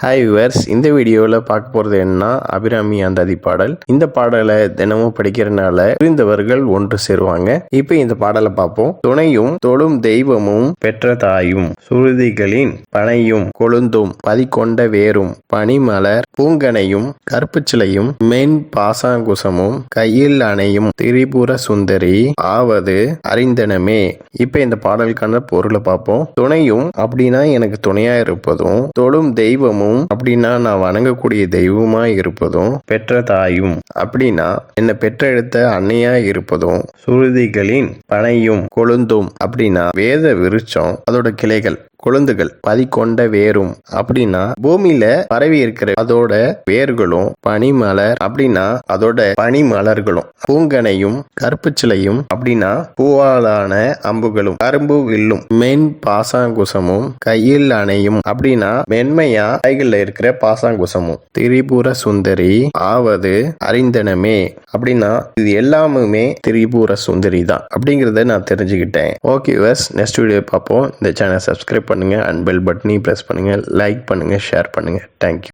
Hi viewers, இந்த வீடியோவில் பார்க்க போகிறது என்னன்னா அபிராமி அந்தாதி பாடல். இந்த பாடலை தினமும் படிக்கிறனால புரிந்தவர்கள் ஒன்று சேருவாங்க. இப்போ இந்த பாடலை பார்ப்போம். துணையும் தொழும் தெய்வமும் பெற்ற தாயும் சுருதிகளின் பனையும் கொழுந்தும் பதிக்கொண்ட வேரும் பனிமலர் பூங்கனையும் கற்புச்சிலையும் மென் பாசாங்குசமும் கையில் அணையும் திரிபுர சுந்தரி ஆவது அறிந்தனமே. இப்போ இந்த பாடலுக்கான பொருளை பார்ப்போம். துணையும் அப்படின்னா எனக்கு துணையா இருப்பதும், தொழும் தெய்வமும் அப்படின்னா நான் வணங்கக்கூடிய தெய்வமா இருப்பதும், பெற்ற தாயும் அப்படின்னா என்னை பெற்றெடுத்த அன்னையா இருப்பதும், சுருதிகளின் பனையும் கொழுந்தும் அப்படின்னா வேத விருட்சம் அதோட கிளைகள் கொழுந்துகள் பதிக்கொண்ட வேரும் அப்படின்னா பூமியில பரவி இருக்கிற அதோட வேர்களும், பனிமலர் அப்படின்னா அதோட பனிமலர்களும், பூங்கனையும் கற்புச்சிலையும் அப்படின்னா பூவாலான அம்புகளும், கரும்பு வில்லும், மென் பாசாங்குசமும் கையில் அணையும் அப்படின்னா மென்மையா கைகள்ல இருக்கிற பாசாங்குசமும், திரிபுர சுந்தரி ஆவது அறிந்தனமே அப்படின்னா இது எல்லாமே திரிபுர சுந்தரி தான் அப்படிங்கறத நான் தெரிஞ்சுக்கிட்டேன். ஓகே வியூவர்ஸ், நெக்ஸ்ட் வீடியோ பார்ப்போம். இந்த சேனல் சப்ஸ்கிரைப் பண்ணுங்க அண்ட் பெல் பட்டனையும் பிரஸ் பண்ணுங்க, லைக் பண்ணுங்க, ஷேர் பண்ணுங்க. தேங்க்யூ.